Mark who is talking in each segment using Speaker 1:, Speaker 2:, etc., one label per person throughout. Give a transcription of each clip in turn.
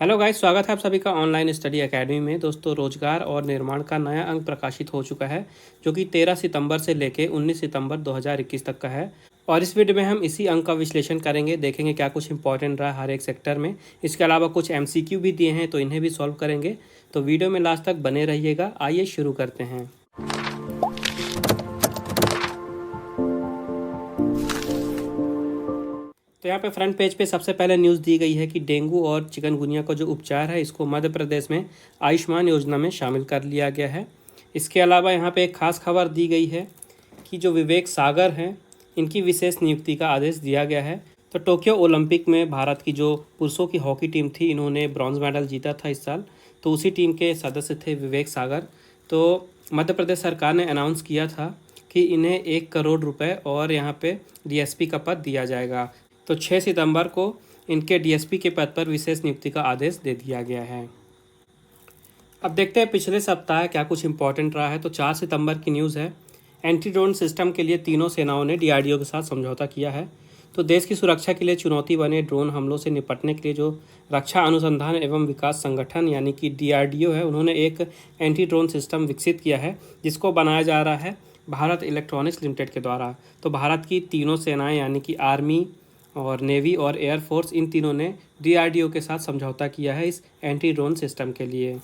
Speaker 1: Hello guys, स्वागत है आप सभी का ऑनलाइन स्टडी एकेडमी में। दोस्तों, रोजगार और निर्माण का नया अंक प्रकाशित हो चुका है जो कि 13 सितंबर से लेके 19 सितंबर 2021 तक का है। और इस वीडियो में हम इसी अंक का विश्लेषण करेंगे, देखेंगे क्या कुछ इंपॉर्टेंट रहा हर एक सेक्टर में। इसके अलावा कुछ एमसीक्यू भी दिए हैं तो इन्हें भी सॉल्व करेंगे। तो वीडियो में लास्ट तक बने रहिएगा। आइए शुरू करते हैं। तो यहाँ पे फ्रंट पेज पे सबसे पहले न्यूज़ दी गई है कि डेंगू और चिकनगुनिया का जो उपचार है इसको मध्य प्रदेश में आयुष्मान योजना में शामिल कर लिया गया है। इसके अलावा यहाँ पे एक खास खबर दी गई है कि जो विवेक सागर हैं इनकी विशेष नियुक्ति का आदेश दिया गया है। तो टोक्यो ओलंपिक में भारत की जो पुरुषों की हॉकी टीम थी, इन्होंने ब्रॉन्ज मेडल जीता था इस साल। तो उसी टीम के सदस्य थे विवेक सागर। तो मध्य प्रदेश सरकार ने अनाउंस किया था कि इन्हें 1 करोड़ रुपए और यहाँ पे डीएसपी का पद दिया जाएगा। तो 6 सितंबर को इनके डीएसपी के पद पर विशेष नियुक्ति का आदेश दे दिया गया है। अब देखते हैं पिछले सप्ताह क्या कुछ इंपॉर्टेंट रहा है। तो 4 सितंबर की न्यूज़ है, एंटी ड्रोन सिस्टम के लिए तीनों सेनाओं ने डीआरडीओ के साथ समझौता किया है। तो देश की सुरक्षा के लिए चुनौती बने ड्रोन हमलों से निपटने के लिए जो रक्षा अनुसंधान एवं विकास संगठन यानी कि डीआरडीओ है, उन्होंने एक एंटी ड्रोन सिस्टम विकसित किया है जिसको बनाया जा रहा है भारत इलेक्ट्रॉनिक्स लिमिटेड के द्वारा। तो भारत की तीनों सेनाएं यानी कि आर्मी और नेवी और एयरफोर्स, इन तीनों ने डीआरडीओ के साथ समझौता किया है इस एंटी ड्रोन सिस्टम के लिए।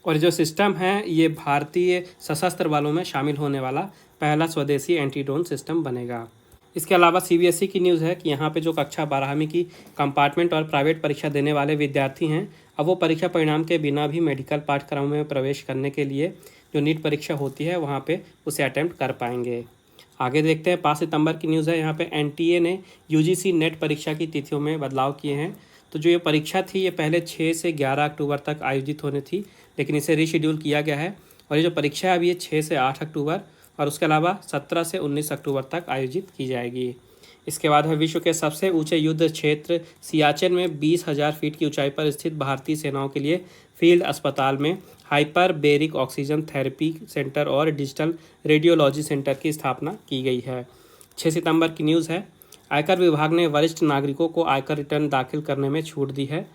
Speaker 1: और जो सिस्टम है ये भारतीय सशस्त्र बलों में शामिल होने वाला पहला स्वदेशी एंटी ड्रोन सिस्टम बनेगा। इसके अलावा सीबीएसई की न्यूज़ है कि यहाँ पे जो कक्षा 12वीं की कंपार्टमेंट और प्राइवेट परीक्षा देने वाले विद्यार्थी हैं, अब वो परीक्षा परिणाम के बिना भी मेडिकल पाठ्यक्रम में प्रवेश करने के लिए जो नीट परीक्षा होती है वहाँ पे उसे अटेम्प्ट कर पाएंगे। आगे देखते हैं 5 सितंबर की न्यूज़ है। यहाँ पे एनटीए ने यूजीसी नेट परीक्षा की तिथियों में बदलाव किए हैं। तो जो ये परीक्षा थी ये पहले 6 से 11 अक्टूबर तक आयोजित होनी थी, लेकिन इसे रीशेड्यूल किया गया है। और ये जो परीक्षा है अभी ये 6 से 8 अक्टूबर और उसके अलावा 17 से 19 अक्टूबर तक आयोजित की जाएगी। इसके बाद है विश्व के सबसे ऊंचे युद्ध क्षेत्र सियाचिन में 20,000 फीट की ऊंचाई पर स्थित भारतीय सेनाओं के लिए फील्ड अस्पताल में हाइपरबेरिक ऑक्सीजन थेरेपी सेंटर और डिजिटल रेडियोलॉजी सेंटर की स्थापना की गई है। 6 सितंबर की न्यूज़ है, आयकर विभाग ने वरिष्ठ नागरिकों को आयकर रिटर्न दाखिल करने में छूट दी है।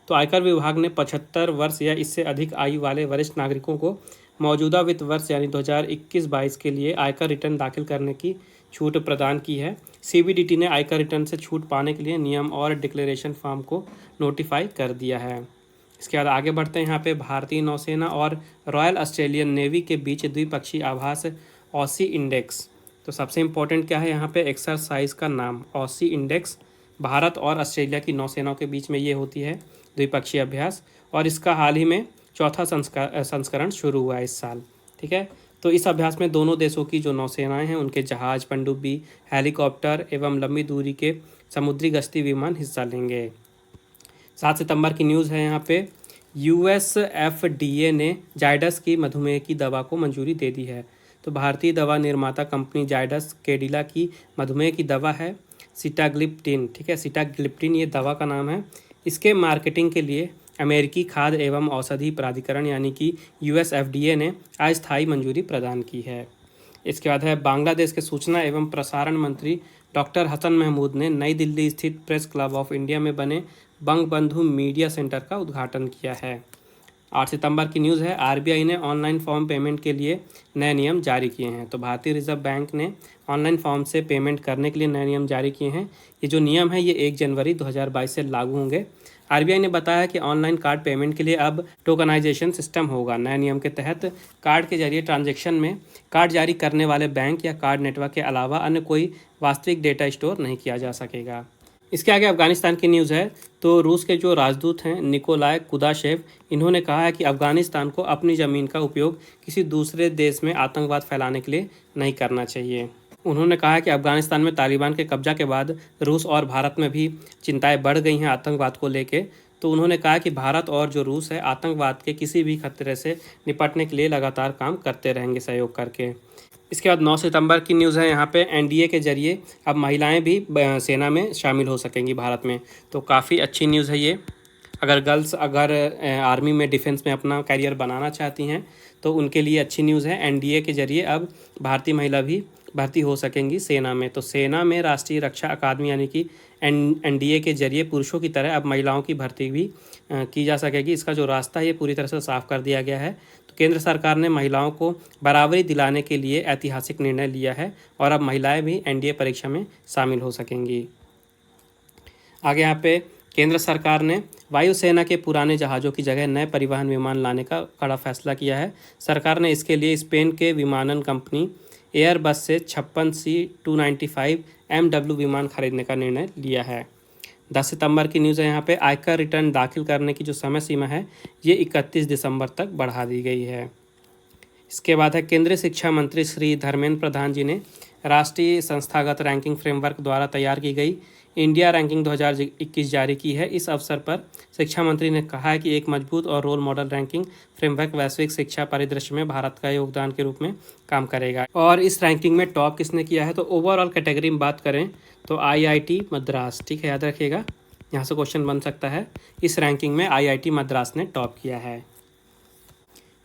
Speaker 1: तो आयकर विभाग ने 75 वर्ष या इससे अधिक आयु वाले वरिष्ठ नागरिकों को मौजूदा वित्त वर्ष यानी 2021-22 के लिए आयकर रिटर्न दाखिल करने की छूट प्रदान की है। सीबीडीटी ने आयकर रिटर्न से छूट पाने के लिए नियम और डिक्लेरेशन फॉर्म को नोटिफाई कर दिया है। इसके बाद आगे बढ़ते हैं। यहाँ पे भारतीय नौसेना और रॉयल ऑस्ट्रेलियन नेवी के बीच द्विपक्षीय आभास ऑसी इंडेक्स। तो सबसे इम्पोर्टेंट क्या है यहाँ पे, एक्सरसाइज का नाम ऑसी इंडेक्स। भारत और ऑस्ट्रेलिया की नौसेनाओं के बीच में ये होती है द्विपक्षीय अभ्यास, और इसका हाल ही में चौथा संस्करण शुरू हुआ है इस साल। ठीक है, तो इस अभ्यास में दोनों देशों की जो नौसेनाएं हैं उनके जहाज, पनडुब्बी, हेलीकॉप्टर एवं लंबी दूरी के समुद्री गश्ती विमान हिस्सा लेंगे। 7 सितंबर की न्यूज़ है यहाँ पे, यूएसएफडीए ने जायडस की मधुमेह की दवा को मंजूरी दे दी है। तो भारतीय दवा निर्माता कंपनी जायडस कैडिला की मधुमेह की दवा है सिटाग्लिप्टिन। ठीक है, सिटाग्लिप्टिन ये दवा का नाम है। इसके मार्केटिंग के लिए अमेरिकी खाद्य एवं औषधि प्राधिकरण यानी कि यूएसएफडीए ने अस्थायी मंजूरी प्रदान की है। इसके बाद है, बांग्लादेश के सूचना एवं प्रसारण मंत्री डॉक्टर हसन महमूद ने नई दिल्ली स्थित प्रेस क्लब ऑफ इंडिया में बने बंगबंधु मीडिया सेंटर का उद्घाटन किया है। 8 सितंबर की न्यूज़ है, आरबीआई ने ऑनलाइन फॉर्म पेमेंट के लिए नए नियम जारी किए हैं। तो भारतीय रिजर्व बैंक ने ऑनलाइन फॉर्म से पेमेंट करने के लिए नए नियम जारी किए हैं। ये जो नियम है ये 1 जनवरी 2022 से लागू होंगे। आरबीआई ने बताया कि ऑनलाइन कार्ड पेमेंट के लिए अब टोकनाइजेशन सिस्टम होगा। नए नियम के तहत कार्ड के जरिए ट्रांजैक्शन में कार्ड जारी करने वाले बैंक या कार्ड नेटवर्क के अलावा अन्य कोई वास्तविक डेटा स्टोर नहीं किया जा सकेगा। इसके आगे अफगानिस्तान की न्यूज़ है। तो रूस के जो राजदूत हैं निकोलाई कुदाशेव, इन्होंने कहा है कि अफगानिस्तान को अपनी ज़मीन का उपयोग किसी दूसरे देश में आतंकवाद फैलाने के लिए नहीं करना चाहिए। उन्होंने कहा है कि अफगानिस्तान में तालिबान के कब्जा के बाद रूस और भारत में भी चिंताएं बढ़ गई हैं आतंकवाद को लेके। तो उन्होंने कहा कि भारत और जो रूस है आतंकवाद के किसी भी खतरे से निपटने के लिए लगातार काम करते रहेंगे सहयोग करके। इसके बाद 9 सितंबर की न्यूज़ है, यहाँ पे एनडीए के जरिए अब महिलाएं भी सेना में शामिल हो सकेंगी भारत में। तो काफ़ी अच्छी न्यूज़ है ये। अगर गर्ल्स आर्मी में डिफेंस में अपना करियर बनाना चाहती हैं तो उनके लिए अच्छी न्यूज़ है। एनडीए के जरिए अब भारतीय महिला भी भर्ती हो सकेंगी सेना में। तो सेना में राष्ट्रीय रक्षा अकादमी यानी कि एनडीए के जरिए पुरुषों की तरह अब महिलाओं की भर्ती भी की जा सकेगी, इसका जो रास्ता है ये पूरी तरह से साफ कर दिया गया है। तो केंद्र सरकार ने महिलाओं को बराबरी दिलाने के लिए ऐतिहासिक निर्णय लिया है और अब महिलाएं भी एनडीए परीक्षा में शामिल हो सकेंगी। आगे यहाँ पे केंद्र सरकार ने वायुसेना के पुराने जहाज़ों की जगह नए परिवहन विमान लाने का कड़ा फैसला किया है। सरकार ने इसके लिए स्पेन के विमानन कंपनी एयरबस से 56C-295 MW विमान खरीदने का निर्णय लिया है। 10 सितंबर की न्यूज़ है यहाँ पे। आयकर रिटर्न दाखिल करने की जो समय सीमा है ये 31 दिसंबर तक बढ़ा दी गई है। इसके बाद है केंद्रीय शिक्षा मंत्री श्री धर्मेंद्र प्रधान जी ने राष्ट्रीय संस्थागत रैंकिंग फ्रेमवर्क द्वारा तैयार की गई इंडिया रैंकिंग 2021 जारी की है। इस अवसर पर शिक्षा मंत्री ने कहा है कि एक मजबूत और रोल मॉडल रैंकिंग फ्रेमवर्क वैश्विक शिक्षा परिदृश्य में भारत का योगदान के रूप में काम करेगा। और इस रैंकिंग में टॉप किसने किया है, तो ओवरऑल कैटेगरी में बात करें तो IIT मद्रास, ठीक है, याद रखिएगा, यहाँ से क्वेश्चन बन सकता है। इस रैंकिंग में IIT मद्रास ने टॉप किया है।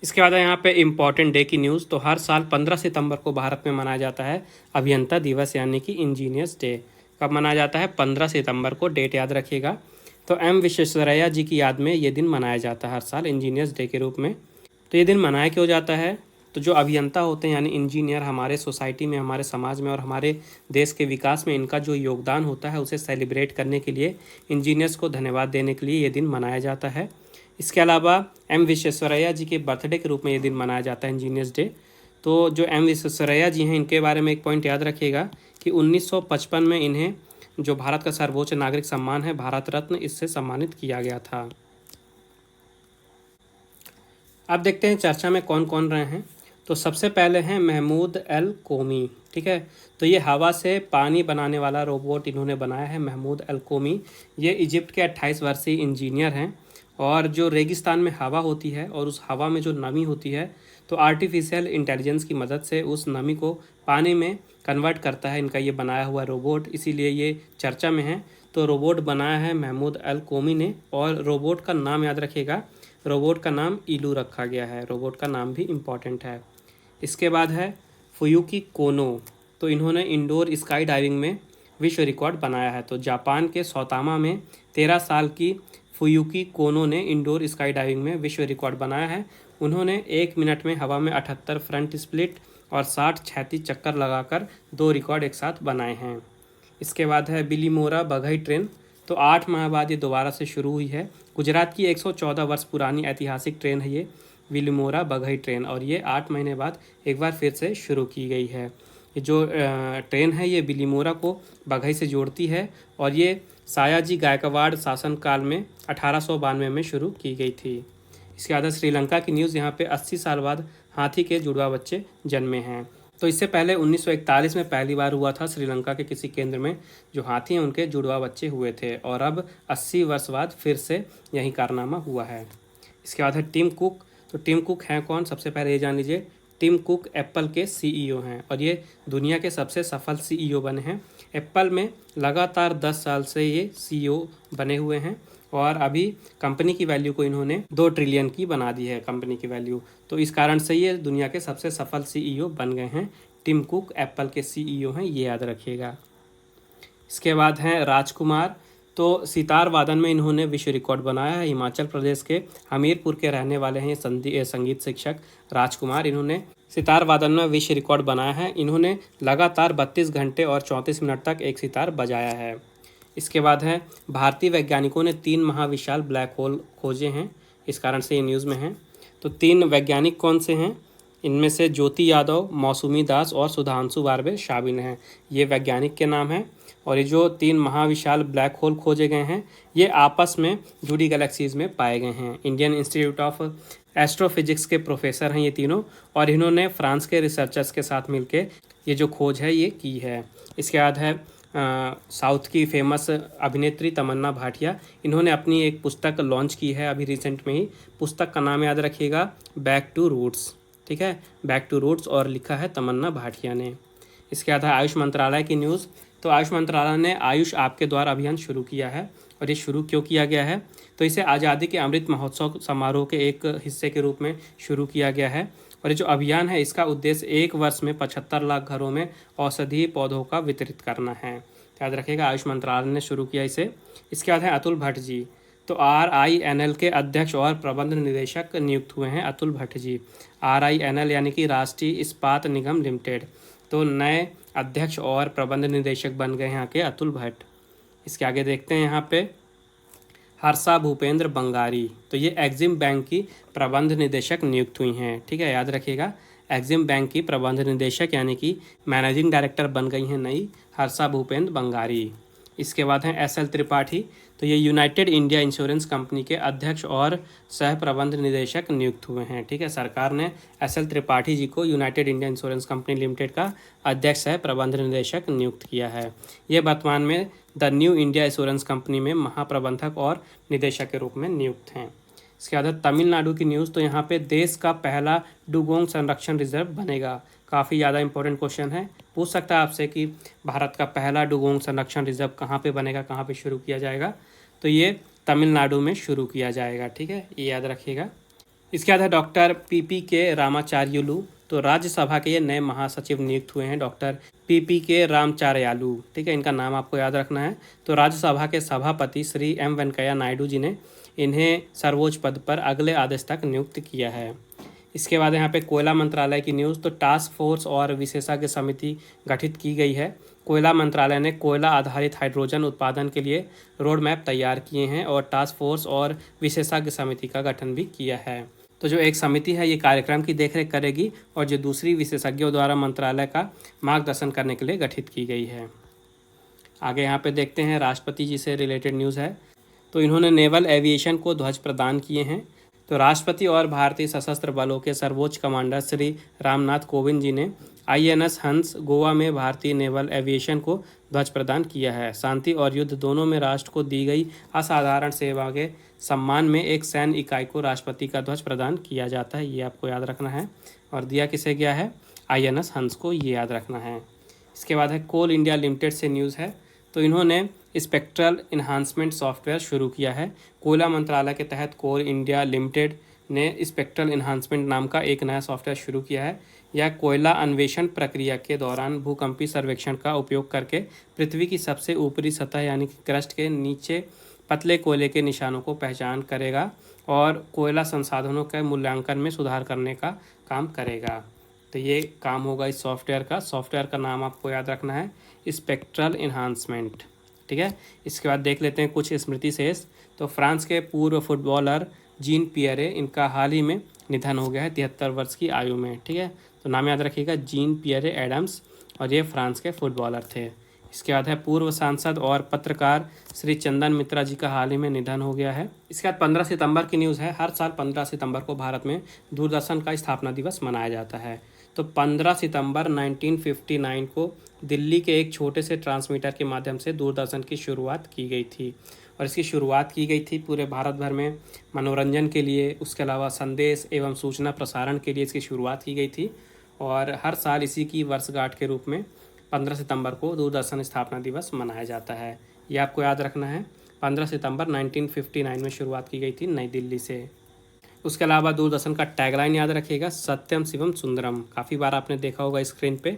Speaker 1: इसके बाद यहाँ पे इम्पॉर्टेंट डे की न्यूज़। तो हर साल 15 सितंबर को भारत में मनाया जाता है अभियंता दिवस यानी कि इंजीनियर्स डे। कब मनाया जाता है? 15 सितंबर को, डेट याद रखिएगा। तो M विश्वेश्वरैया जी की याद में ये दिन मनाया जाता है हर साल इंजीनियर्स डे के रूप में। तो ये दिन मनाया क्यों जाता है? तो जो अभियंता होते हैं यानी इंजीनियर हमारे सोसाइटी में, हमारे समाज में और हमारे देश के विकास में इनका जो योगदान होता है उसे सेलिब्रेट करने के लिए, इंजीनियर्स को धन्यवाद देने के लिए ये दिन मनाया जाता है। इसके अलावा M विश्वेश्वरैया जी के बर्थडे के रूप में ये दिन मनाया जाता है इंजीनियर्स डे। तो जो M विश्वेश्वरैया जी हैं इनके बारे में एक पॉइंट याद रखिएगा कि 1955 में इन्हें जो भारत का सर्वोच्च नागरिक सम्मान है भारत रत्न, इससे सम्मानित किया गया था। अब देखते हैं चर्चा में कौन कौन रहे हैं। तो सबसे पहले हैं महमूद अल कोमी, ठीक है। तो ये हवा से पानी बनाने वाला रोबोट इन्होंने बनाया है, महमूद अल कोमी। ये इजिप्ट के 28 वर्षीय इंजीनियर हैं और जो रेगिस्तान में हवा होती है और उस हवा में जो नमी होती है तो आर्टिफिशियल इंटेलिजेंस की मदद से उस नमी को पानी में कन्वर्ट करता है इनका ये बनाया हुआ रोबोट, इसीलिए ये चर्चा में है। तो रोबोट बनाया है महमूद अल कोमी ने और रोबोट का नाम याद रखिएगा, रोबोट का नाम इलू रखा गया है। रोबोट का नाम भी इम्पॉर्टेंट है। इसके बाद है फुयुकी कोनो। तो इन्होंने इंडोर स्काई डाइविंग में विश्व रिकॉर्ड बनाया है। तो जापान के सौतामा में 13 साल की फुयुकी कोनो ने इंडोर स्काई डाइविंग में विश्व रिकॉर्ड बनाया है। उन्होंने 1 मिनट में हवा में 78 फ्रंट स्प्लिट और 60 क्षैतिज चक्कर लगाकर 2 रिकॉर्ड एक साथ बनाए हैं। इसके बाद है बिलीमोरा बघई ट्रेन। तो 8 माह बाद ये दोबारा से शुरू हुई है। गुजरात की 114 वर्ष पुरानी ऐतिहासिक ट्रेन है ये बिलीमोरा बघई ट्रेन, और ये 8 महीने बाद एक बार फिर से शुरू की गई है। ये जो ट्रेन है ये बिलीमोरा को बघई से जोड़ती है और ये सायाजी गायकवाड़ शासनकाल में 1892 में शुरू की गई थी। इसके बाद श्रीलंका की न्यूज़। यहाँ पे 80 साल बाद हाथी के जुड़वा बच्चे जन्मे हैं। तो इससे पहले 1941 में पहली बार हुआ था श्रीलंका के किसी केंद्र में जो हाथी हैं उनके जुड़वा बच्चे हुए थे, और अब 80 वर्ष बाद फिर से यही कारनामा हुआ है। इसके बाद है टिम कुक। तो टिम कुक हैं कौन? सबसे पहले ये जान लीजिए, टिम कुक एप्पल के CEO हैं और ये दुनिया के सबसे सफल CEO बने हैं। एप्पल में लगातार 10 साल से ये CEO बने हुए हैं और अभी कंपनी की वैल्यू को इन्होंने 2 ट्रिलियन की बना दी है कंपनी की वैल्यू। तो इस कारण से ये दुनिया के सबसे सफल CEO बन गए हैं। टिम कुक एप्पल के CEO हैं, ये याद रखिएगा। इसके बाद हैं राजकुमार। तो सितार वादन में इन्होंने विश्व रिकॉर्ड बनाया है। हिमाचल प्रदेश के हमीरपुर के रहने वाले हैं संगीत शिक्षक राजकुमार। इन्होंने सितार वादन में विश्व रिकॉर्ड बनाया है। इन्होंने लगातार 32 घंटे और 34 मिनट तक एक सितार बजाया है। इसके बाद है भारतीय वैज्ञानिकों ने 3 महाविशाल ब्लैक होल खोजे हैं, इस कारण से ये न्यूज़ में हैं। तो 3 वैज्ञानिक कौन से हैं? इनमें से ज्योति यादव, मौसुमी दास और सुधांशु बारवे शामिल हैं। ये वैज्ञानिक के नाम हैं। और ये जो 3 महाविशाल ब्लैक होल खोजे गए हैं ये आपस में जुड़ी गैलेक्सीज में पाए गए हैं। इंडियन इंस्टीट्यूट ऑफ एस्ट्रोफिजिक्स के प्रोफेसर हैं ये तीनों, और इन्होंने फ्रांस के रिसर्चर्स के साथ मिलकर ये जो खोज है ये की है। इसके बाद है साउथ की फेमस अभिनेत्री तमन्ना भाटिया। इन्होंने अपनी एक पुस्तक लॉन्च की है अभी रिसेंट में ही। पुस्तक का नाम याद रखिएगा, बैक टू रूट्स, ठीक है, बैक टू रूट्स, और लिखा है तमन्ना भाटिया ने। इसके बाद है आयुष मंत्रालय की न्यूज़। तो आयुष मंत्रालय ने आयुष आपके द्वार अभियान शुरू किया है। और ये शुरू क्यों किया गया है? तो इसे आज़ादी के अमृत महोत्सव समारोह के एक हिस्से के रूप में शुरू किया गया है। और ये जो अभियान है इसका उद्देश्य 1 वर्ष में 75 लाख घरों में औषधीय पौधों का वितरित करना है। याद रखिएगा, आयुष मंत्रालय ने शुरू किया इसे। इसके बाद है अतुल भट्ट जी। तो RINL के अध्यक्ष और प्रबंध निदेशक नियुक्त हुए हैं अतुल भट्ट जी। RINL यानी कि राष्ट्रीय इस्पात निगम लिमिटेड, तो नए अध्यक्ष और प्रबंध निदेशक बन गए यहाँ के अतुल भट्ट। इसके आगे देखते हैं यहाँ पे हर्षा भूपेंद्र बंगारी, तो ये एग्जिम बैंक की प्रबंध निदेशक नियुक्त हुई हैं। ठीक है, याद रखिएगा, एग्जिम बैंक की प्रबंध निदेशक यानी कि मैनेजिंग डायरेक्टर बन गई हैं नई हर्षा भूपेंद्र बंगारी। इसके बाद हैं SL त्रिपाठी, तो ये यूनाइटेड इंडिया इंश्योरेंस कंपनी के अध्यक्ष और सह प्रबंध निदेशक नियुक्त हुए हैं। ठीक है, सरकार ने SL त्रिपाठी जी को United India insurance company limited का अध्यक्ष सह प्रबंध निदेशक नियुक्त किया है। ये वर्तमान में the new India insurance company में महाप्रबंधक और निदेशक के रूप में नियुक्त हैं। इसके बाद तमिलनाडु की न्यूज़, तो यहाँ पे देश का पहला डुगोंग संरक्षण रिजर्व बनेगा। काफ़ी ज़्यादा इंपॉर्टेंट क्वेश्चन है, पूछ सकता है आपसे कि भारत का पहला डुगोंग संरक्षण रिजर्व कहाँ पे बनेगा, कहाँ पे शुरू किया जाएगा। तो ये तमिलनाडु में शुरू किया जाएगा। ठीक है, ये याद रखिएगा। इसके बाद है डॉक्टर PPK रामाचार्युलू, तो राज्यसभा के ये नए महासचिव नियुक्त हुए हैं डॉक्टर PPK रामाचार्युलू। ठीक है, इनका नाम आपको याद रखना है। तो राज्यसभा के सभापति श्री M वेंकैया नायडू जी ने इन्हें सर्वोच्च पद पर अगले आदेश तक नियुक्त किया है। इसके बाद यहाँ पे कोयला मंत्रालय की न्यूज़, तो टास्क फोर्स और विशेषज्ञ समिति गठित की गई है। कोयला मंत्रालय ने कोयला आधारित हाइड्रोजन उत्पादन के लिए रोड मैप तैयार किए हैं और टास्क फोर्स और विशेषज्ञ समिति का गठन भी किया है। तो जो एक समिति है ये कार्यक्रम की देखरेख करेगी और जो दूसरी विशेषज्ञों द्वारा मंत्रालय का मार्गदर्शन करने के लिए गठित की गई है। आगे यहाँ पे देखते हैं राष्ट्रपति जी से रिलेटेड न्यूज़ है, तो इन्होंने नेवल एविएशन को ध्वज प्रदान किए हैं। तो राष्ट्रपति और भारतीय सशस्त्र बलों के सर्वोच्च कमांडर श्री रामनाथ कोविंद जी ने INS हंस गोवा में भारतीय नेवल एविएशन को ध्वज प्रदान किया है। शांति और युद्ध दोनों में राष्ट्र को दी गई असाधारण सेवा के सम्मान में एक सैन्य इकाई को राष्ट्रपति का ध्वज प्रदान किया जाता है, ये आपको याद रखना है। और दिया किसे गया है, INS हंस को, ये याद रखना है। इसके बाद है कोल इंडिया लिमिटेड से न्यूज़ है, तो इन्होंने स्पेक्ट्रल इन्हांसमेंट सॉफ्टवेयर शुरू किया है। कोयला मंत्रालय के तहत कोल इंडिया लिमिटेड ने स्पेक्ट्रल इन्हांसमेंट नाम का एक नया सॉफ्टवेयर शुरू किया है। यह कोयला अन्वेषण प्रक्रिया के दौरान भूकंपीय सर्वेक्षण का उपयोग करके पृथ्वी की सबसे ऊपरी सतह यानी कि क्रस्ट के नीचे पतले कोयले के निशानों को पहचान करेगा और कोयला संसाधनों के मूल्यांकन में सुधार करने का काम करेगा। तो ये काम होगा इस सॉफ्टवेयर का नाम आपको याद रखना है, स्पेक्ट्रल इन्हांसमेंट। ठीक है, इसके बाद देख लेते हैं कुछ स्मृति शेष। तो फ्रांस के पूर्व फुटबॉलर जीन पियरे, इनका हाल ही में निधन हो गया है 73 वर्ष की आयु में। ठीक है, तो नाम याद रखिएगा, जीन पियरे एडम्स, और ये फ्रांस के फुटबॉलर थे। इसके बाद है पूर्व सांसद और पत्रकार श्री चंदन मित्रा जी का हाल ही में निधन हो गया है। इसके बाद 15 सितंबर की न्यूज़ है। हर साल 15 सितंबर को भारत में दूरदर्शन का स्थापना दिवस मनाया जाता है। तो 15 सितंबर 1959 को दिल्ली के एक छोटे से ट्रांसमीटर के माध्यम से दूरदर्शन की शुरुआत की गई थी और इसकी शुरुआत की गई थी पूरे भारत भर में मनोरंजन के लिए, उसके अलावा संदेश एवं सूचना प्रसारण के लिए इसकी शुरुआत की गई थी। और हर साल इसी की वर्षगांठ के रूप में 15 सितंबर को दूरदर्शन स्थापना दिवस मनाया जाता है। ये आपको याद रखना है, 15 सितंबर 1959 में शुरुआत की गई थी नई दिल्ली से। उसके अलावा दूरदर्शन का टैगलाइन याद रखिएगा, सत्यम शिवम सुंदरम। काफ़ी बार आपने देखा होगा स्क्रीन पे,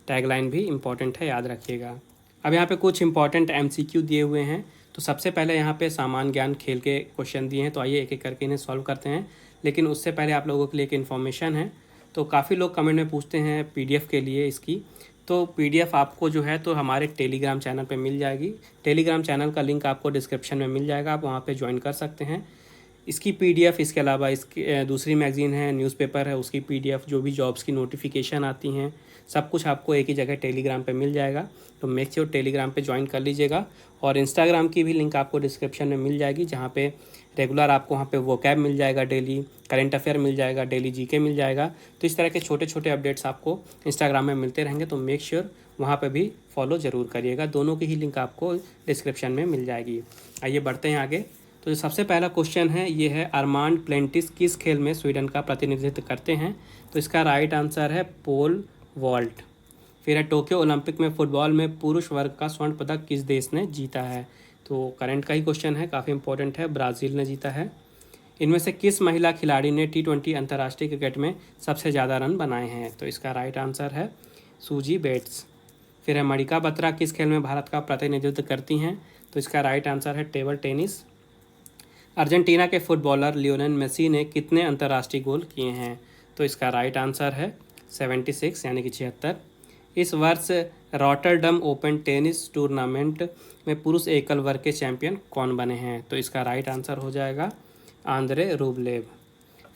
Speaker 1: टैगलाइन भी इम्पॉर्टेंट है, याद रखिएगा। अब यहाँ पे कुछ इंपॉर्टेंट MCQ दिए हुए हैं। तो सबसे पहले यहाँ पे सामान्य ज्ञान खेल के क्वेश्चन दिए हैं, तो आइए एक एक करके इन्हें सॉल्व करते हैं। लेकिन उससे पहले आप लोगों के लिए एक इन्फॉर्मेशन है। तो काफ़ी लोग कमेंट में पूछते हैं PDF के लिए इसकी, तो PDF आपको जो है तो हमारे टेलीग्राम चैनल पे मिल जाएगी। टेलीग्राम चैनल का लिंक आपको डिस्क्रिप्शन में मिल जाएगा, आप वहाँ पे ज्वाइन कर सकते हैं। इसकी PDF, इसके अलावा इसकी दूसरी मैगज़ीन है, न्यूज़पेपर है, उसकी PDF, जो भी जॉब्स की नोटिफिकेशन आती हैं, सब कुछ आपको एक ही जगह टेलीग्राम पे मिल जाएगा। तो मेक श्योर टेलीग्राम पे ज्वाइन कर लीजिएगा। और इंस्टाग्राम की भी लिंक आपको डिस्क्रिप्शन में मिल जाएगी, जहाँ पे रेगुलर आपको वहाँ पे वोकैब मिल जाएगा, डेली करंट अफेयर मिल जाएगा, डेली GK मिल जाएगा। तो इस तरह के छोटे छोटे अपडेट्स आपको इंस्टाग्राम में मिलते रहेंगे, तो मेक श्योर वहाँ पे भी फॉलो ज़रूर करिएगा। दोनों की ही लिंक आपको डिस्क्रिप्शन में मिल जाएगी। आइए बढ़ते हैं आगे। तो जो सबसे पहला क्वेश्चन है ये है, अरमांड प्लेंटिस किस खेल में स्वीडन का प्रतिनिधित्व करते हैं? तो इसका राइट आंसर है पोल वॉल्ट। फिर है, टोक्यो ओलंपिक में फुटबॉल में पुरुष वर्ग का स्वर्ण पदक किस देश ने जीता है? तो करंट का ही क्वेश्चन है, काफ़ी इंपॉर्टेंट है, ब्राज़ील ने जीता है। इनमें से किस महिला खिलाड़ी ने T20 अंतर्राष्ट्रीय क्रिकेट में सबसे ज़्यादा रन बनाए हैं? तो इसका राइट आंसर है सूजी बेट्स। फिर है, मणिका बत्रा किस खेल में भारत का प्रतिनिधित्व करती हैं? तो इसका राइट आंसर है टेबल टेनिस। अर्जेंटीना के फुटबॉलर लियोनेल मेसी ने कितने अंतर्राष्ट्रीय गोल किए हैं? तो इसका राइट आंसर है 76 यानी कि 76। इस वर्ष रॉटरडम ओपन टेनिस टूर्नामेंट में पुरुष एकल वर्ग के चैंपियन कौन बने हैं? तो इसका राइट आंसर हो जाएगा आंद्रे रूबलेव।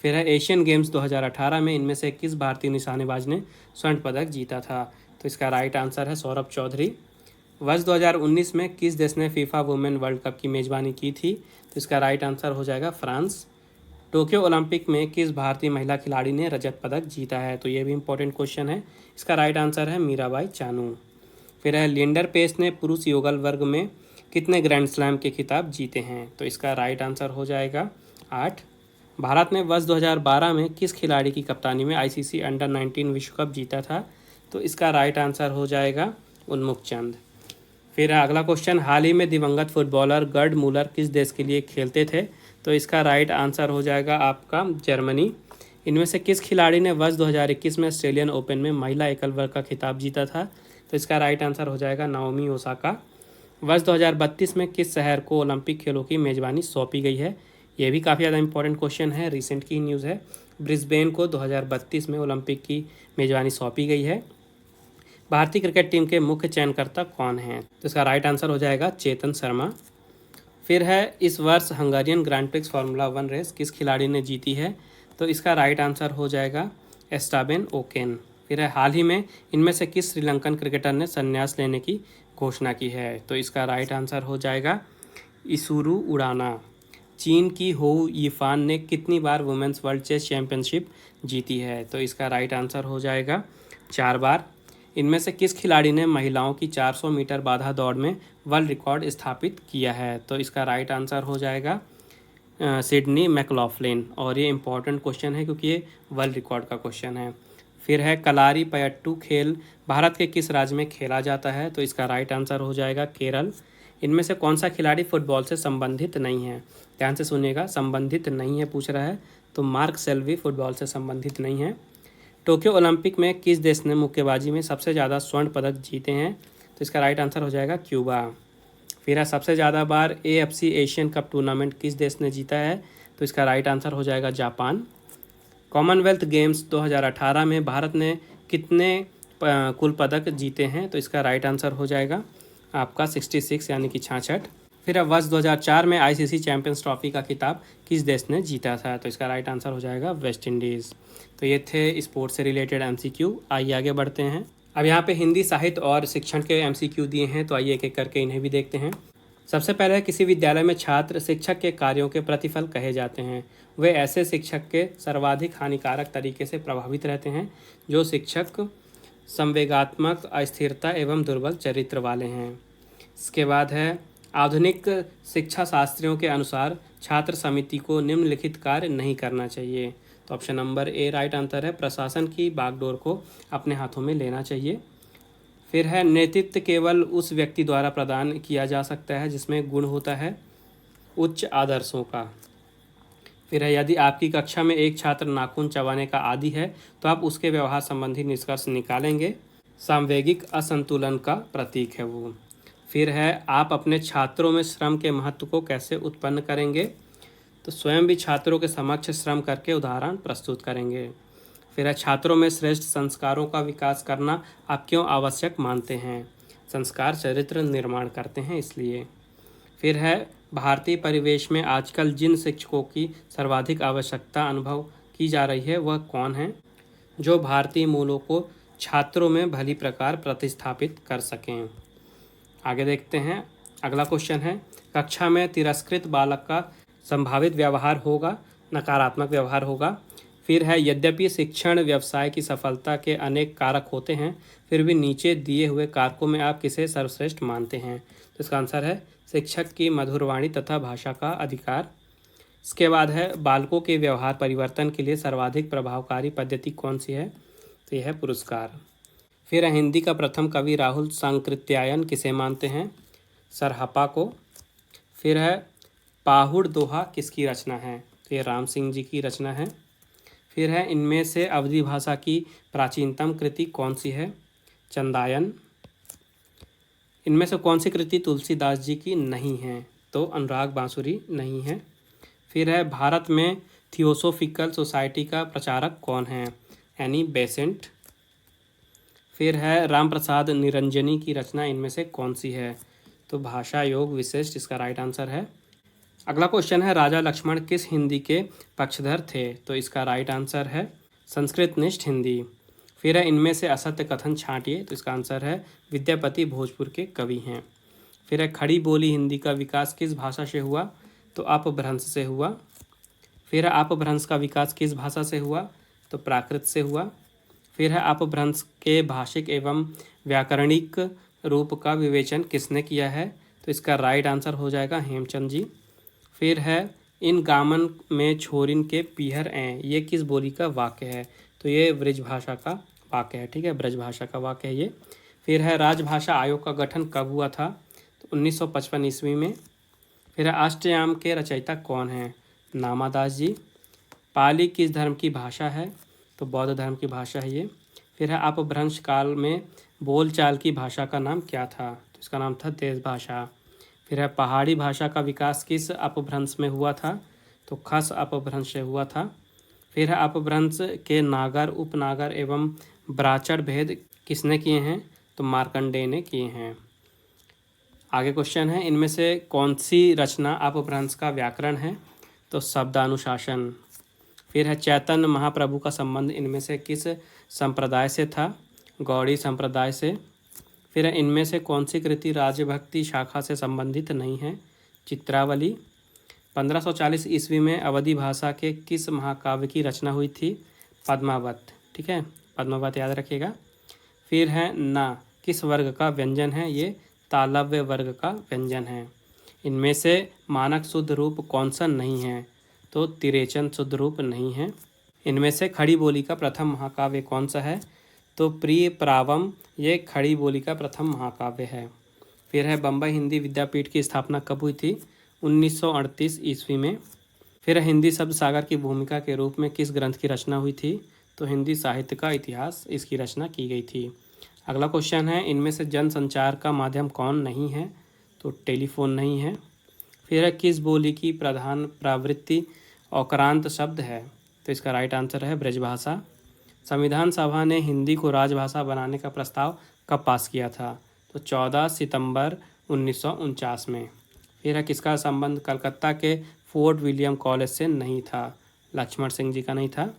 Speaker 1: फिर है एशियन गेम्स 2018 में इनमें से किस भारतीय निशानेबाज ने स्वर्ण पदक जीता था? तो इसका राइट आंसर है सौरभ चौधरी। वर्ष 2019 में किस देश ने फीफा वुमेन वर्ल्ड कप की मेज़बानी की थी? तो इसका राइट आंसर हो जाएगा फ्रांस। टोक्यो ओलंपिक में किस भारतीय महिला खिलाड़ी ने रजत पदक जीता है? तो ये भी इंपॉर्टेंट क्वेश्चन है। इसका राइट आंसर है मीराबाई चानू। फिर है लिएंडर पेस ने पुरुष युगल वर्ग में कितने ग्रैंड स्लैम के खिताब जीते हैं? तो इसका राइट आंसर हो जाएगा 8। भारत ने वर्ष 2012 में किस खिलाड़ी की कप्तानी में आईसीसी अंडर 19 विश्व कप जीता था? तो इसका राइट आंसर हो जाएगा उन्मुख चंद। फिर अगला क्वेश्चन, हाल ही में दिवंगत फुटबॉलर गर्ड मुलर किस देश के लिए खेलते थे? तो इसका राइट आंसर हो जाएगा आपका जर्मनी। इनमें से किस खिलाड़ी ने वर्ष 2021 में ऑस्ट्रेलियन ओपन में महिला एकल वर्ग का खिताब जीता था? तो इसका राइट आंसर हो जाएगा नाओमी ओसाका। वर्ष 2032 में किस शहर को ओलंपिक खेलों की मेज़बानी सौंपी गई है? ये भी काफ़ी ज़्यादा इंपॉर्टेंट क्वेश्चन है, रिसेंट की न्यूज़ है। ब्रिस्बेन को 2032 में ओलंपिक की मेज़बानी सौंपी गई है। भारतीय क्रिकेट टीम के मुख्य चयनकर्ता कौन हैं? तो इसका राइट आंसर हो जाएगा चेतन शर्मा। फिर है इस वर्ष Hungarian grand prix formula 1 race किस खिलाड़ी ने जीती है? तो इसका राइट आंसर हो जाएगा एस्टाबेन ओकेन। फिर है हाल ही में इनमें से किस श्रीलंकन क्रिकेटर ने संन्यास लेने की घोषणा की है? तो इसका राइट आंसर हो जाएगा इसुरु उडाना। चीन की होउ यीफान ने कितनी बार वुमेन्स वर्ल्ड चेस चैंपियनशिप जीती है? तो इसका राइट आंसर हो जाएगा 4 बार। इनमें से किस खिलाड़ी ने महिलाओं की 400 मीटर बाधा दौड़ में वर्ल्ड रिकॉर्ड स्थापित किया है? तो इसका राइट आंसर हो जाएगा सिडनी मैकलॉफ्लिन। और ये इंपॉर्टेंट क्वेश्चन है क्योंकि ये वर्ल्ड रिकॉर्ड का क्वेश्चन है। फिर है कलारी पयट्टू खेल भारत के किस राज्य में खेला जाता है? तो इसका राइट आंसर हो जाएगा केरल। इनमें से कौन सा खिलाड़ी फुटबॉल से संबंधित नहीं है? ध्यान से सुनिएगा, संबंधित नहीं है पूछ रहा है, तो मार्क सेल्वी फुटबॉल से संबंधित नहीं है। टोक्यो ओलंपिक में किस देश ने मुक्केबाजी में सबसे ज़्यादा स्वर्ण पदक जीते हैं? तो इसका राइट आंसर हो जाएगा क्यूबा। फिर है सबसे ज़्यादा बार एएफसी एशियन कप टूर्नामेंट किस देश ने जीता है? तो इसका राइट आंसर हो जाएगा जापान। कॉमनवेल्थ गेम्स 2018 में भारत ने कितने कुल पदक जीते हैं? तो इसका राइट आंसर हो जाएगा आपका 66 यानी कि 66। फिर अब वर्ष 2004 में आईसीसी चैंपियंस ट्रॉफी का खिताब किस देश ने जीता था? तो इसका राइट आंसर हो जाएगा वेस्ट इंडीज़। तो ये थे स्पोर्ट्स से रिलेटेड एमसीक्यू। आइए आगे बढ़ते हैं। अब यहाँ पे हिंदी साहित्य और शिक्षण के एमसीक्यू दिए हैं, तो आइए एक एक करके इन्हें भी देखते हैं। सबसे पहले किसी विद्यालय में छात्र शिक्षक के कार्यों के प्रतिफल कहे जाते हैं। वे ऐसे शिक्षक के सर्वाधिक हानिकारक तरीके से प्रभावित रहते हैं जो शिक्षक संवेगात्मक, अस्थिरता एवं दुर्बल चरित्र वाले हैं। इसके बाद है आधुनिक शिक्षा शास्त्रियों के अनुसार छात्र समिति को निम्नलिखित कार्य नहीं करना चाहिए। तो option number A right answer है, प्रशासन की बागडोर को अपने हाथों में लेना चाहिए। फिर है नेतृत्व केवल उस व्यक्ति द्वारा प्रदान किया जा सकता है जिसमें गुण होता है उच्च आदर्शों का। फिर है यदि आपकी कक्षा में एक छात्र नाखून चबाने का आदी है तो आप उसके व्यवहार संबंधी निष्कर्ष निकालेंगे। सामवेगिक असंतुलन का प्रतीक है वो। फिर है आप अपने छात्रों में श्रम के महत्व को कैसे उत्पन्न करेंगे? तो स्वयं भी छात्रों के समक्ष श्रम करके उदाहरण प्रस्तुत करेंगे। फिर है छात्रों में श्रेष्ठ संस्कारों का विकास करना आप क्यों आवश्यक मानते हैं? संस्कार चरित्र निर्माण करते हैं इसलिए। फिर है भारतीय परिवेश में आजकल जिन शिक्षकों की सर्वाधिक आवश्यकता अनुभव की जा रही है वह कौन है? जो भारतीय मूलों को छात्रों में भली प्रकार प्रतिस्थापित कर सकें। आगे देखते हैं। अगला क्वेश्चन है कक्षा में तिरस्कृत बालक का संभावित व्यवहार होगा, नकारात्मक व्यवहार होगा। फिर है यद्यपि शिक्षण व्यवसाय की सफलता के अनेक कारक होते हैं फिर भी नीचे दिए हुए कारकों में आप किसे सर्वश्रेष्ठ मानते हैं? तो इसका आंसर है शिक्षक की मधुरवाणी तथा भाषा का अधिकार। इसके बाद है बालकों के व्यवहार परिवर्तन के लिए सर्वाधिक प्रभावकारी पद्धति कौन सी है? तो यह है पुरस्कार। फिर है हिंदी का प्रथम कवि राहुल सांकृत्यायन किसे मानते हैं? सरहपा को। फिर है पाहुड़ दोहा किसकी रचना है? तो ये राम सिंह जी की रचना है। फिर है इनमें से अवधी भाषा की प्राचीनतम कृति कौन सी है? चंदायन। इनमें से कौन सी कृति तुलसीदास जी की नहीं है? तो अनुराग बांसुरी नहीं है। फिर है भारत में थियोसोफिकल सोसाइटी का प्रचारक कौन है? Annie Besant. फिर है राम प्रसाद निरंजनी की रचना इनमें से कौन सी है? तो भाषा योग विशिष्ट इसका राइट आंसर है। अगला क्वेश्चन है राजा लक्ष्मण किस हिंदी के पक्षधर थे? तो इसका राइट आंसर है संस्कृतनिष्ठ हिंदी। फिर है इनमें से असत्य कथन छांटिए, तो इसका आंसर है विद्यापति भोजपुर के कवि हैं। फिर है खड़ी बोली हिंदी का विकास किस भाषा से हुआ? तो अपभ्रंश से हुआ। फिर है अपभ्रंश का विकास किस भाषा से हुआ? तो प्राकृत से हुआ। फिर है अपभ्रंश के भाषिक एवं व्याकरणिक रूप का विवेचन किसने किया है? तो इसका राइट आंसर हो जाएगा हेमचंद जी। फिर है इन गामन में छोरिन के पीहर ऐं, ये किस बोली का वाक्य है? तो ये ब्रज भाषा का वाक्य है। ठीक है, ब्रज भाषा का वाक्य है ये। फिर है राजभाषा आयोग का गठन कब हुआ था? तो 1955 ईस्वी में। फिर है अष्टयाम के रचयिता कौन हैं? नामादास जी। पाली किस धर्म की भाषा है? तो बौद्ध धर्म की भाषा है ये। फिर है अपभ्रंश काल में बोलचाल की भाषा का नाम क्या था? तो इसका नाम था देश भाषा। फिर है पहाड़ी भाषा का विकास किस अपभ्रंश में हुआ था? तो खस अपभ्रंश से हुआ था। फिर है अपभ्रंश के नागर उपनागर एवं ब्राचर भेद किसने किए हैं? तो मार्कंडेय ने किए हैं। आगे क्वेश्चन है इनमें से कौन सी रचना अपभ्रंश का व्याकरण है? तो शब्दानुशासन। फिर है चैतन्य महाप्रभु का संबंध इनमें से किस संप्रदाय से था? गौड़ी संप्रदाय से। फिर है इनमें से कौन सी कृति राजभक्ति शाखा से संबंधित नहीं है? चित्रावली। 1540 ईस्वी में अवधी भाषा के किस महाकाव्य की रचना हुई थी? पद्मावत। ठीक है, पद्मावत याद रखिएगा। फिर है ना किस वर्ग का व्यंजन है? ये तालव्य वर्ग का व्यंजन है। इनमें से मानक शुद्ध रूप कौन सा नहीं है? तो तिरेचन शुद्ध रूप नहीं है। इनमें से खड़ी बोली का प्रथम महाकाव्य कौन सा है? तो प्रिय प्रावम ये खड़ी बोली का प्रथम महाकाव्य है। फिर है बम्बई हिंदी विद्यापीठ की स्थापना कब हुई थी? 1938 ईस्वी में। फिर हिंदी शब्द सागर की भूमिका के रूप में किस ग्रंथ की रचना हुई थी? तो हिंदी साहित्य का इतिहास इसकी रचना की गई थी। अगला क्वेश्चन है इनमें से जनसंचार का माध्यम कौन नहीं है? तो टेलीफोन नहीं है। फिर है किस बोली की प्रधान प्रवृत्ति औक्रांत शब्द है? तो इसका राइट आंसर है ब्रजभाषा। संविधान सभा ने हिंदी को राजभाषा बनाने का प्रस्ताव कब पास किया था? तो 14 सितंबर 1949 में। फिर है किसका संबंध कलकत्ता के फोर्ट विलियम कॉलेज से नहीं था? लक्ष्मण सिंह जी का नहीं था।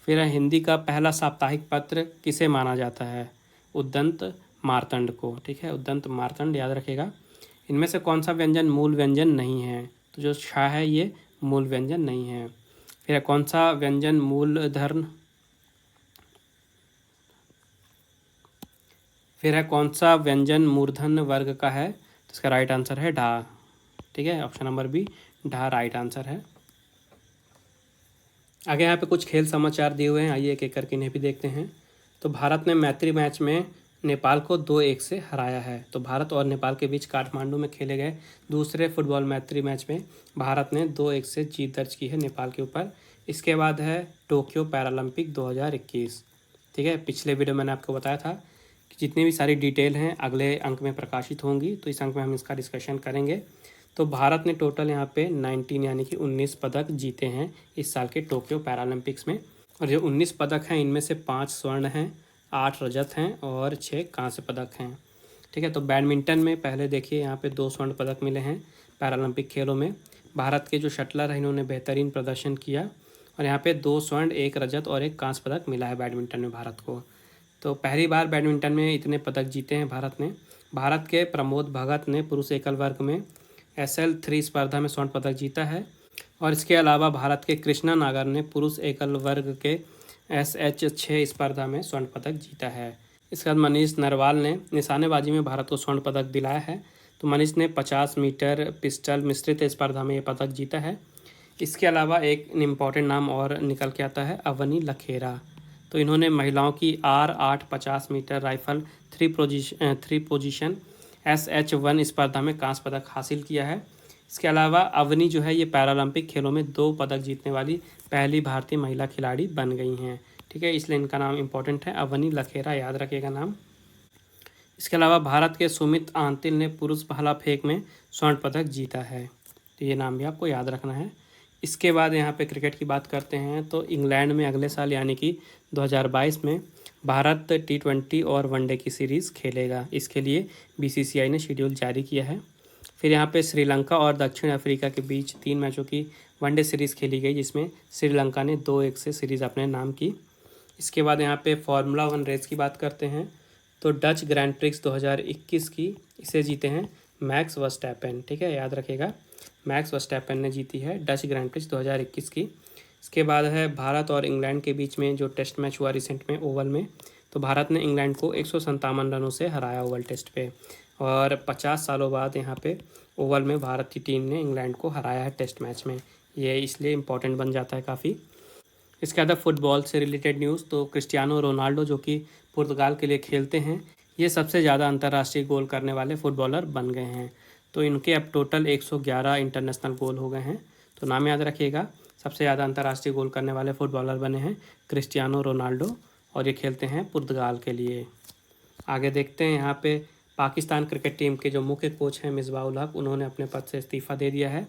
Speaker 1: फिर है हिंदी का पहला साप्ताहिक पत्र किसे माना जाता है? उद्दंत मार्तंड को। ठीक है, उद्दंत मार्तंड याद रखेगा। इनमें से कौन सा व्यंजन मूल व्यंजन नहीं है? तो जो छा है ये मूल व्यंजन नहीं है। फिर है कौन सा व्यंजन मूलधर्म फिर है कौन सा व्यंजन मूर्धन्य वर्ग का है? तो इसका राइट आंसर है ढा। ठीक है, ऑप्शन नंबर बी ढा राइट आंसर है। आगे यहाँ पे कुछ खेल समाचार दिए हुए हैं, आइए एक एक करके इन्हें भी देखते हैं। तो भारत ने मैत्री मैच में नेपाल को 2-1 से हराया है। तो भारत और नेपाल के बीच काठमांडू में खेले गए दूसरे फुटबॉल मैत्री मैच में भारत ने 2-1 से जीत दर्ज की है नेपाल के ऊपर। इसके बाद है टोक्यो पैरालंपिक 2021। ठीक है, पिछले वीडियो मैंने आपको बताया था कि जितनी भी सारी डिटेल हैं अगले अंक में प्रकाशित होंगी, तो इस अंक में हम इसका डिस्कशन करेंगे। तो भारत ने टोटल यहाँ पे 19 यानी कि 19 पदक जीते हैं इस साल के टोक्यो पैरालंपिक्स में। और जो 19 पदक हैं इनमें से 5 स्वर्ण हैं, 8 रजत हैं और 6 कांस्य पदक हैं। ठीक है, तो बैडमिंटन में पहले देखिए यहाँ पे 2 स्वर्ण पदक मिले हैं पैरालंपिक खेलों में। भारत के जो शटलर हैं इन्होंने बेहतरीन प्रदर्शन किया और यहाँ पे 2 स्वर्ण 1 रजत और 1 कांस्य पदक मिला है बैडमिंटन में भारत को। तो पहली बार बैडमिंटन में इतने पदक जीते हैं भारत ने। भारत के प्रमोद भगत ने पुरुष एकल वर्ग में SL3 स्पर्धा में स्वर्ण पदक जीता है। और इसके अलावा भारत के कृष्णा नागर ने पुरुष एकल वर्ग के SH6 स्पर्धा में स्वर्ण पदक जीता है। इसके बाद मनीष नरवाल ने निशानेबाजी में भारत को स्वर्ण पदक दिलाया है। तो मनीष ने 50 मीटर पिस्टल मिश्रित स्पर्धा में ये पदक जीता है। इसके अलावा एक इम्पॉर्टेंट नाम और निकल के आता है अवनी लखेरा। तो इन्होंने महिलाओं की R8 50 metre rifle 3 position SH1 स्पर्धा में कांस्य पदक हासिल किया है। इसके अलावा अवनी जो है ये पैरालंपिक खेलों में 2 पदक जीतने वाली पहली भारतीय महिला खिलाड़ी बन गई हैं। ठीक है, इसलिए इनका नाम इम्पोर्टेंट है, अवनी लखेरा याद रखिएगा नाम। इसके अलावा भारत के सुमित आंतिल ने पुरुष भाला फेंक में स्वर्ण पदक जीता है, तो ये नाम भी आपको याद रखना है। इसके बाद यहाँ पे क्रिकेट की बात करते हैं तो इंग्लैंड में अगले साल यानी कि 2022 में भारत T20 और वनडे की सीरीज़ खेलेगा। इसके लिए BCCI ने शेड्यूल जारी किया है। फिर यहाँ पे श्रीलंका और दक्षिण अफ्रीका के बीच 3 मैचों की वनडे सीरीज़ खेली गई, जिसमें श्रीलंका ने 2-1 से सीरीज़ अपने नाम की। इसके बाद यहाँ पे फार्मूला 1 रेस की बात करते हैं तो डच ग्रैंड प्रिक्स 2021 की इसे जीते हैं मैक्स वर्स्टैपेन। ठीक है, याद रखिएगा, मैक्स वर्स्टैपेन ने जीती है डच ग्रैंड प्रिक्स 2021 की। इसके बाद है भारत और इंग्लैंड के बीच में जो टेस्ट मैच हुआ रिसेंट में ओवल में, तो भारत ने इंग्लैंड को 157 रनों से हराया ओवल टेस्ट पे, और 50 सालों बाद यहाँ पे ओवल में भारत की टीम ने इंग्लैंड को हराया है टेस्ट मैच में। ये इसलिए इम्पोर्टेंट बन जाता है काफ़ी। इसके बाद फुटबॉल से रिलेटेड न्यूज़, तो क्रिस्टियानो रोनाल्डो जो कि पुर्तगाल के लिए खेलते हैं, ये सबसे ज़्यादा अंतर्राष्ट्रीय गोल करने वाले फुटबॉलर बन गए हैं। तो इनके अब टोटल 111 इंटरनेशनल गोल हो गए हैं। तो नाम याद रखिएगा, सबसे ज़्यादा अंतर्राष्ट्रीय गोल करने वाले फुटबॉलर बने हैं क्रिस्टियानो रोनाल्डो, और ये खेलते हैं पुर्तगाल के लिए। आगे देखते हैं, यहाँ पे पाकिस्तान क्रिकेट टीम के जो मुख्य कोच हैं मिसबाह-उल हक, उन्होंने अपने पद से इस्तीफ़ा दे दिया है।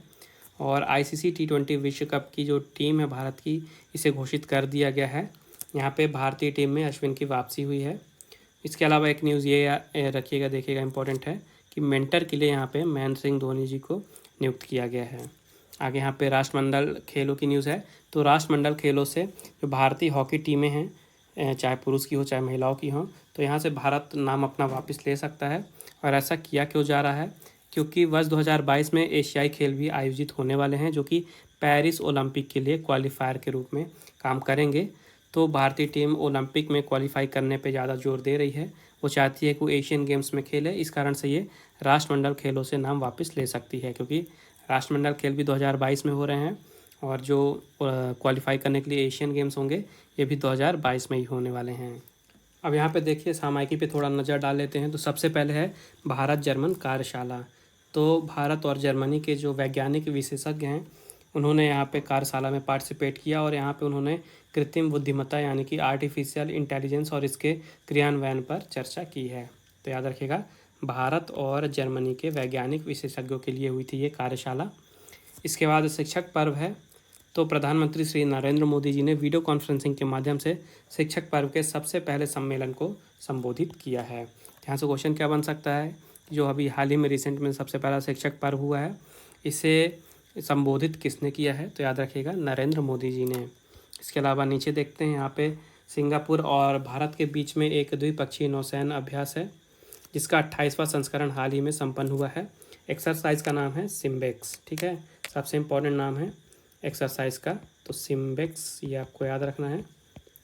Speaker 1: और ICC T20 विश्व कप की जो टीम है भारत की, इसे घोषित कर दिया गया है। यहाँ पे भारतीय टीम में अश्विन की वापसी हुई है। इसके अलावा एक न्यूज़ ये रखिएगा, देखिएगा, इंपॉर्टेंट है कि मेंटर के लिए यहाँ पे महेंद्र सिंह धोनी जी को नियुक्त किया गया है। आगे यहाँ पे राष्ट्रमंडल खेलों की न्यूज़ है, तो राष्ट्रमंडल खेलों से जो भारतीय हॉकी टीमें हैं, चाहे पुरुष की हो चाहे महिलाओं की हो, तो यहाँ से भारत नाम अपना वापस ले सकता है। और ऐसा किया क्यों जा रहा है, क्योंकि वर्ष 2022 में एशियाई खेल भी आयोजित होने वाले हैं, जो कि पेरिस ओलंपिक के लिए क्वालिफायर के रूप में काम करेंगे। तो भारतीय टीम ओलंपिक में क्वालिफाई करने पे ज़्यादा जोर दे रही है। वो चाहती है कि वो एशियन गेम्स में खेले, इस कारण से ये राष्ट्रमंडल खेलों से नाम वापस ले सकती है, क्योंकि राष्ट्रमंडल खेल भी 2022 में हो रहे हैं, और जो क्वालिफाई करने के लिए एशियन गेम्स होंगे ये भी 2022 में ही होने वाले हैं। अब यहाँ पे देखिए सामयिकी पे थोड़ा नज़र डाल लेते हैं। तो सबसे पहले है भारत जर्मन कार्यशाला। तो भारत और जर्मनी के जो वैज्ञानिक विशेषज्ञ हैं, उन्होंने यहाँ पे कार्यशाला में पार्टिसिपेट किया, और यहाँ पे उन्होंने कृत्रिम बुद्धिमत्ता यानी कि आर्टिफिशियल इंटेलिजेंस और इसके क्रियान्वयन पर चर्चा की है। तो याद रखिएगा, भारत और जर्मनी के वैज्ञानिक विशेषज्ञों के लिए हुई थी ये कार्यशाला। इसके बाद शिक्षक पर्व है, तो प्रधानमंत्री श्री नरेंद्र मोदी जी ने वीडियो कॉन्फ्रेंसिंग के माध्यम से शिक्षक पर्व के सबसे पहले सम्मेलन को संबोधित किया है। यहाँ से क्वेश्चन क्या बन सकता है, जो अभी हाल ही में रिसेंट में सबसे पहला शिक्षक पर्व हुआ है, इसे संबोधित किसने किया है, तो याद रखिएगा नरेंद्र मोदी जी ने। इसके अलावा नीचे देखते हैं, यहाँ पे सिंगापुर और भारत के बीच में एक द्विपक्षीय नौसैन्य अभ्यास है, जिसका 28वां संस्करण हाल ही में संपन्न हुआ है। एक्सरसाइज का नाम है सिम्बेक्स। ठीक है, सबसे इम्पोर्टेंट नाम है एक्सरसाइज का, तो सिम्बेक्स, ये आपको याद रखना है।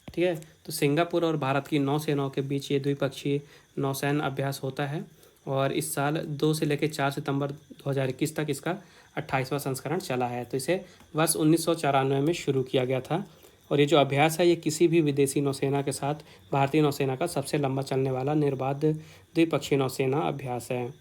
Speaker 1: ठीक है, तो सिंगापुर और भारत की नौसेनाओं के बीच ये द्विपक्षीय नौसैन्य अभ्यास होता है, और इस साल 2 से लेकर 4 सितंबर 2021 तक इसका 28वां संस्करण चला है। तो इसे वर्ष 1994 में शुरू किया गया था, और ये जो अभ्यास है ये किसी भी विदेशी नौसेना के साथ भारतीय नौसेना का सबसे लंबा चलने वाला निर्बाध द्विपक्षीय नौसेना अभ्यास है।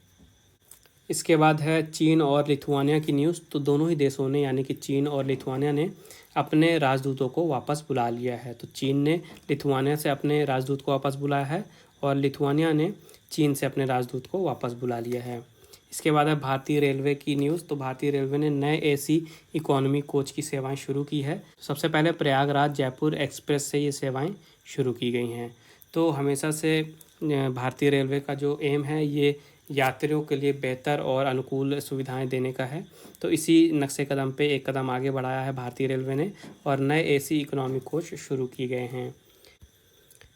Speaker 1: इसके बाद है चीन और लिथुआनिया की न्यूज़। तो दोनों ही देशों ने यानी कि चीन और लिथुआनिया ने अपने राजदूतों को वापस बुला लिया है। तो चीन ने लिथुआनिया से अपने राजदूत को वापस बुलाया है, और लिथुआनिया ने चीन से अपने राजदूत को वापस बुला लिया है। इसके बाद है भारतीय रेलवे की न्यूज़। तो भारतीय रेलवे ने नए AC इकोनॉमी कोच की सेवाएं शुरू की है। सबसे पहले प्रयागराज जयपुर एक्सप्रेस से ये सेवाएं शुरू की गई हैं। तो हमेशा से भारतीय रेलवे का जो एम है ये यात्रियों के लिए बेहतर और अनुकूल सुविधाएं देने का है। तो इसी नक्शे कदम पे एक कदम आगे बढ़ाया है भारतीय रेलवे ने, और नए AC इकोनॉमी कोच शुरू किए गए हैं।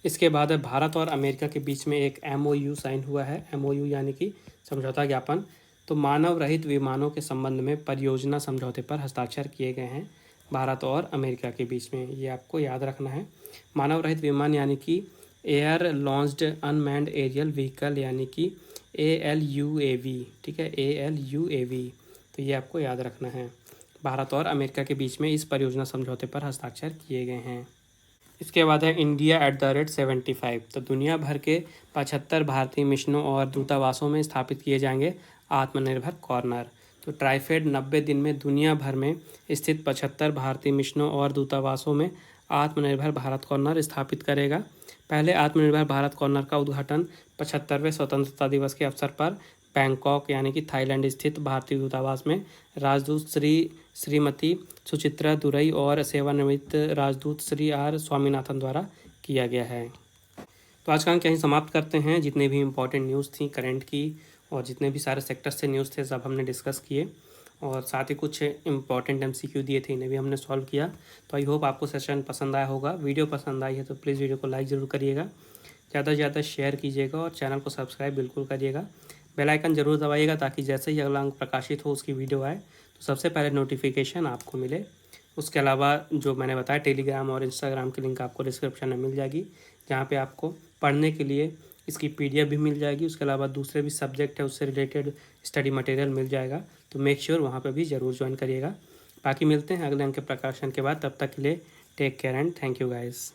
Speaker 1: इसके बाद है भारत और अमेरिका के बीच में एक MOU साइन हुआ है। MOU यानी कि समझौता ज्ञापन। तो मानव रहित विमानों के संबंध में परियोजना समझौते पर हस्ताक्षर किए गए हैं भारत और अमेरिका के बीच में, ये आपको याद रखना है। मानव रहित विमान यानी कि air launched unmanned aerial vehicle यानी कि ALUAV। ठीक है, ALUAV, तो ये आपको याद रखना है। भारत और अमेरिका के बीच में इस परियोजना समझौते पर हस्ताक्षर किए गए हैं। इसके बाद है इंडिया @75। तो दुनिया भर के 75 भारतीय मिशनों और दूतावासों में स्थापित किए जाएंगे आत्मनिर्भर कॉर्नर। तो ट्राइफेड 90 दिन में दुनिया भर में स्थित 75 भारतीय मिशनों और दूतावासों में आत्मनिर्भर भारत कॉर्नर स्थापित करेगा। पहले आत्मनिर्भर भारत कॉर्नर का उद्घाटन 75वें स्वतंत्रता दिवस के अवसर पर बैंकॉक यानी कि थाईलैंड स्थित भारतीय दूतावास में राजदूत श्रीमती सुचित्रा दुरई और सेवानिवृत्त राजदूत श्री आर स्वामीनाथन द्वारा किया गया है। तो आज का अंक यहीं समाप्त करते हैं। जितने भी इम्पोर्टेंट न्यूज़ थी करंट की और जितने भी सारे सेक्टर से न्यूज़ थे सब हमने डिस्कस किए और साथ ही कुछ इंपॉर्टेंट MCQ दिए थे, इन्हें भी हमने सॉल्व किया। तो आई होप आपको सेशन पसंद आया होगा। वीडियो पसंद आई है तो प्लीज़ वीडियो को लाइक ज़रूर करिएगा, ज़्यादा से ज़्यादा शेयर कीजिएगा और चैनल को सब्सक्राइब बिल्कुल करिएगा। बेल आइकन ज़रूर दबाइएगा ताकि जैसे ही अगला अंक प्रकाशित हो उसकी वीडियो आए तो सबसे पहले नोटिफिकेशन आपको मिले। उसके अलावा जो मैंने बताया टेलीग्राम और इंस्टाग्राम की लिंक आपको डिस्क्रिप्शन में मिल जाएगी, जहाँ पे आपको पढ़ने के लिए इसकी PDF भी मिल जाएगी। उसके अलावा दूसरे भी सब्जेक्ट है उससे रिलेटेड स्टडी मटेरियल मिल जाएगा। तो मेक श्योर वहाँ पे भी ज़रूर ज्वाइन करिएगा। बाकी मिलते हैं अगले अंक के प्रकाशन के बाद। तब तक के लिए take care and thank you guys.